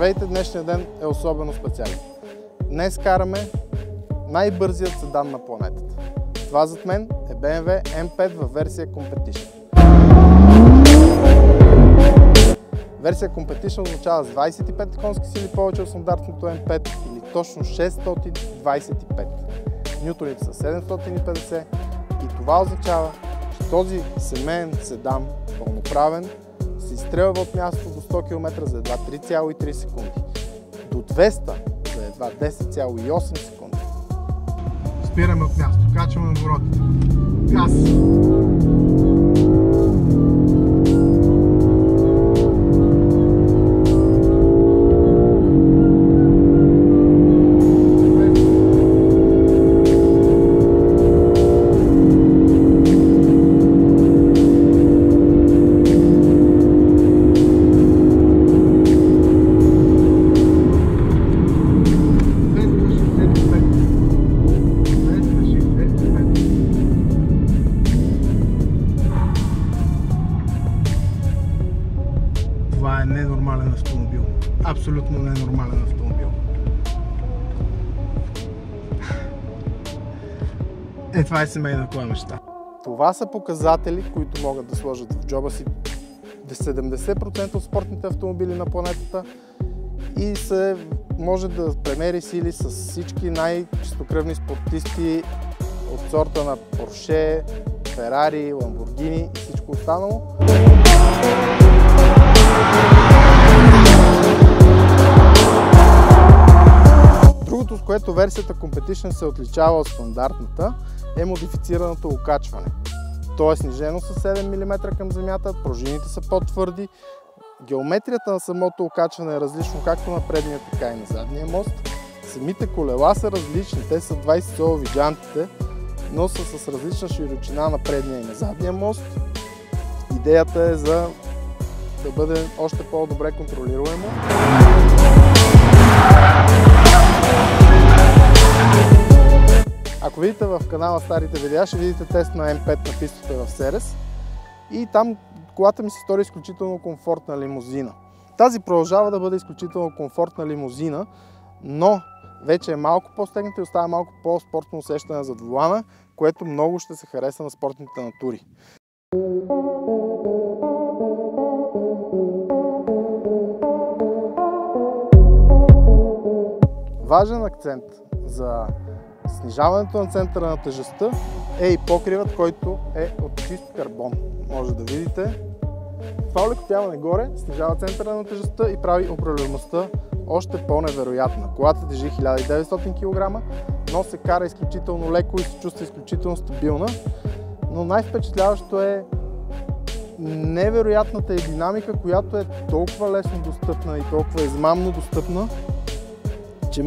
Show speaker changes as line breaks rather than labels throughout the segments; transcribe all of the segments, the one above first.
Здравейте, днешния ден е особено специален. Днес караме най-бързият седан на планетата. Това зад мен е BMW M5 във версия Competition. Версия Competition означава с 25 конски сили повече от стандартното M5 или точно 625. Нютоните са 750 и това означава, че този семейен седан, пълноправен, се изстрелва от място до 100 км за едва 3,3 секунди. До 200 за едва 10,8 секунди. Спираме от място, качваме оборотите. Газ! Това е ненормален автомобил. Абсолютно ненормален автомобил. Това е семейна кола мечта. Това са показатели, които могат да сложат в джоба си 70% от спортните автомобили на планетата и може да премери сили с всички най-чистокръвни спортисти от сорта на Porsche, Ferrari, Lamborghini и всичко останало. Другото, с което версията Competition се отличава от стандартната, е модифицираното окачване. То е снижено с 7 мм към земята, пружините са по-твърди, геометрията на самото окачване е различно както на предния, така и на задния мост. Самите колела са различни, те са 20-солови джантите, но са с различна широчина на предния и на задния мост. Идеята е за да бъде още по-добре контролируемо. Ако видите в канала старите видеа, ще видите тест на M5 на пистата в Серес и там колата ми се стори изключително комфортна лимузина. Тази продължава да бъде изключително комфортна лимузина, но вече е малко по-стегната и остава малко по-спортно усещане зад волана, което много ще се хареса на спортните натури. Важен акцент за снижаването на центъра на тежестта е и покривът, който е от чист карбон. Може да видите. Това олекотяване горе снижава центъра на тежестта и прави управляемостта още по-невероятна. Колата тежи 1900 кг, но се кара изключително леко и се чувства изключително стабилна. Но най-впечатляващо е невероятната динамика, която е толкова лесно достъпна и толкова измамно достъпна, че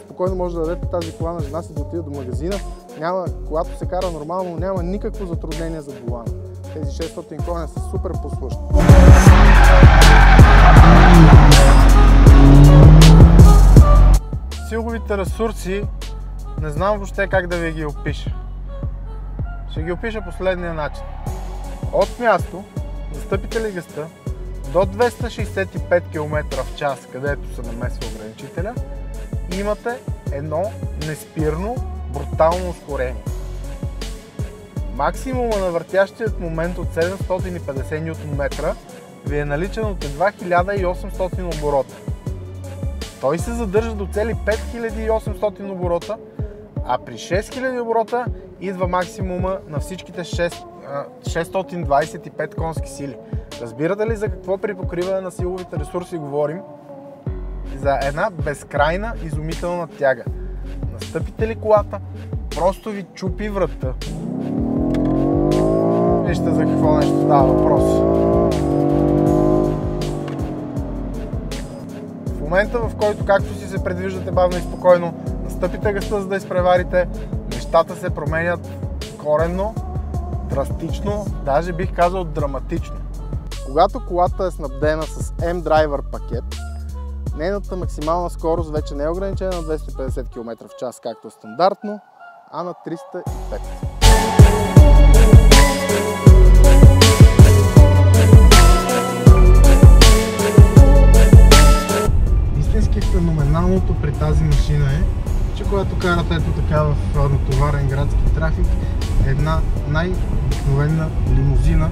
спокойно може да дадете тази кола на жена си да отиде до магазина. Когато се кара нормално, няма никакво затруднение за волана. Тези 600 коня са супер послушни. Силовите ресурси не знам въобще как да ви ги опиша. Ще ги опиша последния начин. От място, застъпите ли газта, до 265 км в час, където се намесва ограничителя, имате едно неспирно, брутално ускорение. Максимума на въртящият момент от 750 Нм ви е наличен от едва 1800 оборота. Той се задържа до цели 5800 оборота, а при 6000 оборота идва максимума на всичките 625 конски сили. Разбирате ли за какво при покриване на силовите ресурси говорим? За една безкрайна изумителна тяга. Настъпите ли колата, просто ви чупи врата. Вижте за какво нещо става въпрос. В момента, в който както си се предвиждате бавно и спокойно, настъпите газта, за да изпреварите, нещата се променят коренно, драстично, даже бих казал драматично. Когато колата е снабдена с M-Driver пакет, нейната максимална скорост вече не е ограничена на 250 км в час, както е стандартно, а на 305. машина е, че когато карате ето така в натоварен градски трафик, една най-обикновена лимузина,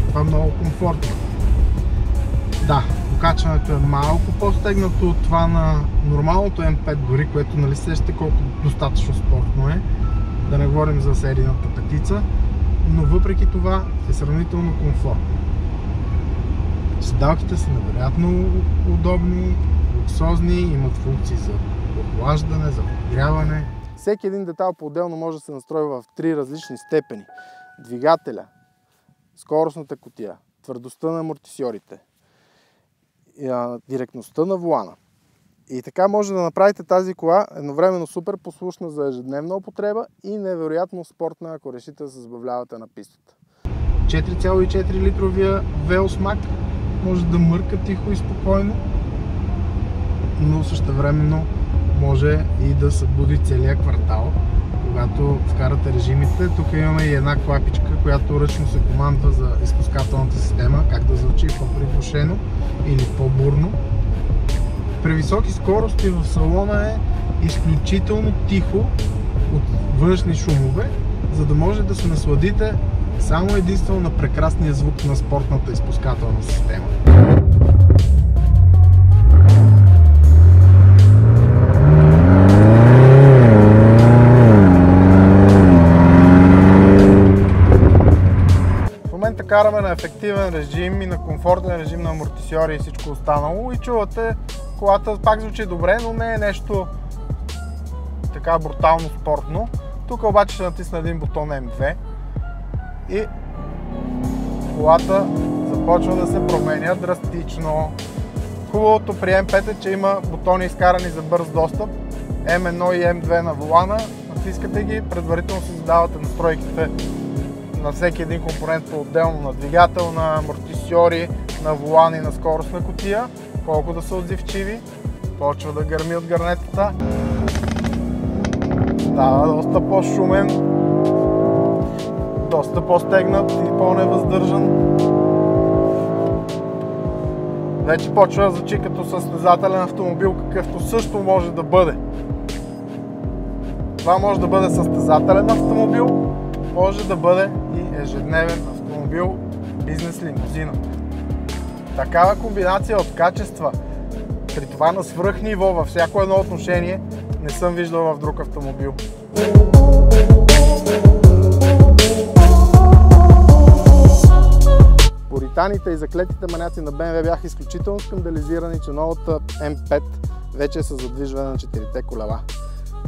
това е много комфортно. Да, покачването е малко по-стегнато от това на нормалното М5 дори, което нали сещате колко достатъчно спортно е, да не говорим за серийната петица, но въпреки това е сравнително комфортно. Седалките са невероятно удобни, луксозни, имат функции за охлаждане, за подгряване. Всеки един детайл по-отделно може да се настрои в 3 различни степени. Двигателя, скоростната кутия, твърдостта на амортисьорите, директността на волана. И така може да направите тази кола едновременно супер послушна за ежедневна употреба и невероятно спортна, ако решите да се забавлявате на пистата. 4,4 литровия V8 може да мърка тихо и спокойно, но същевременно може и да събуди целия квартал, когато вкарате режимите. Тук имаме и една клапичка, която ръчно се командва за изпускателната система, как да звучи по-приглушено или по-бурно. При високи скорости в салона е изключително тихо от външни шумове, за да може да се насладите само единствено на прекрасния звук на спортната изпускателна система. В момента караме на ефективен режим и на комфортен режим на амортисьори и всичко останало и чувате, колата пак звучи добре, но не е нещо така брутално спортно. Тук обаче ще натисна един бутон M2 и колата започва да се променя драстично. Хубавото при M5 е, че има бутони изкарани за бърз достъп, M1 и M2 на волана. Натискате ги, предварително си задавате настройките на всеки един компонент по-отделно, на двигател, на амортисьори, на волан и на скоростна кутия, колко да са отзивчиви. Почва да гърми от гърнетата. Става доста по-шумен, доста по-стегнат и по-невъздържан. Вече почва да звучи като състезателен автомобил, какъвто също може да бъде. Това може да бъде състезателен автомобил, може да бъде и ежедневен автомобил, бизнес лимузина. Такава комбинация от качества, при това на свръхниво във всяко едно отношение, не съм виждал в друг автомобил. Пуританите и заклетите маняци на BMW бяха изключително скандализирани, че новата M5 вече е с задвижване на 4-те колела.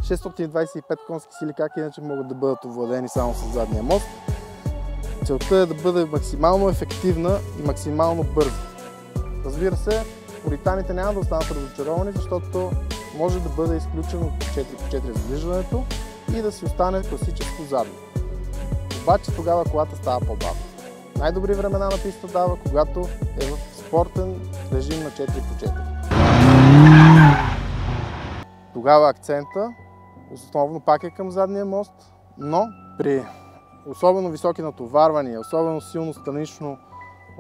625 конски сили, как иначе могат да бъдат овладени само с задния мост. Целта е да бъде максимално ефективна и максимално бърза. Разбира се, пуританите няма да останат разочаровани, защото може да бъде изключено 4x4 задвижването и да си остане класическо задно. Обаче тогава колата става по-бавна. Най-добри времена на писта дава, когато е в спортен режим на 4x4. Тогава акцента основно пак е към задния мост, но при особено високи натоварвания, особено силно странично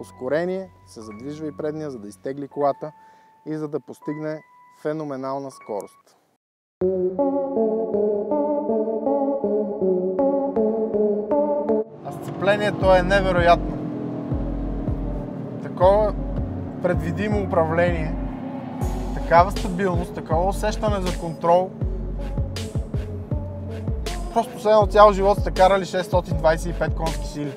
ускорение, се задвижва и предния, за да изтегли колата и за да постигне феноменална скорост. А сцеплението е невероятно. Такова предвидимо управление, такава стабилност, такова усещане за контрол. Просто следно цял живот сте карали 625 конски сили.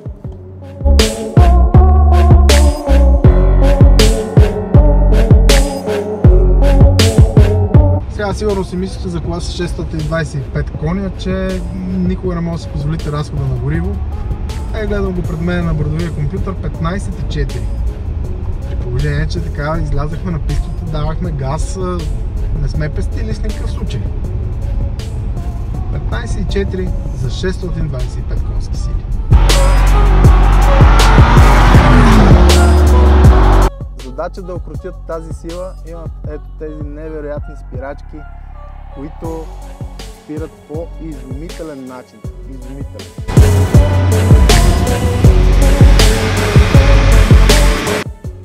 Сега сигурно си мислите за кола с 625 коня, че никога не може да си позволите разхода на гориво. Гледам го пред мен на бордовия компютър, 15,4. При положение, че така излязахме на пистата, давахме газ, не сме пестили с никакъв случай. 15,4 за 625 конски сили. Задача да укротят тази сила имат ето тези невероятни спирачки, които спират по изумителен начин. Изумителен.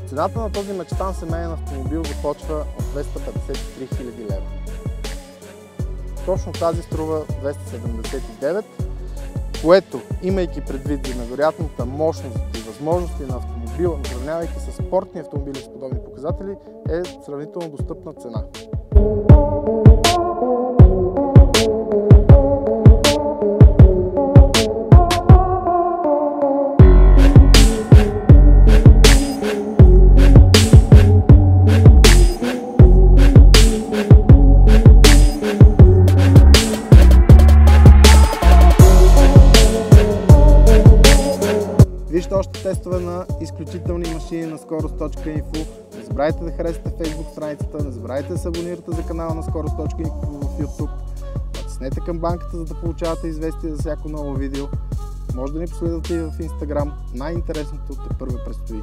Цената на този мечтан семейен автомобил започва от 253 000 лева. точно тази струва 279, което, имайки предвид за невероятната мощност и възможности на автомобила, сравнявайки с спортни автомобили с подобни показатели, е сравнително достъпна цена. Вижте още тестове на изключителни машини на Скорост.info. Не забравяйте да харесате Facebook страницата, не забравяйте да се абонирате за канала на Скорост.info в YouTube. Натиснете камбанката, за да получавате известия за всяко ново видео. Може да ни последвате и в Instagram. Най-интересното тепърва предстои.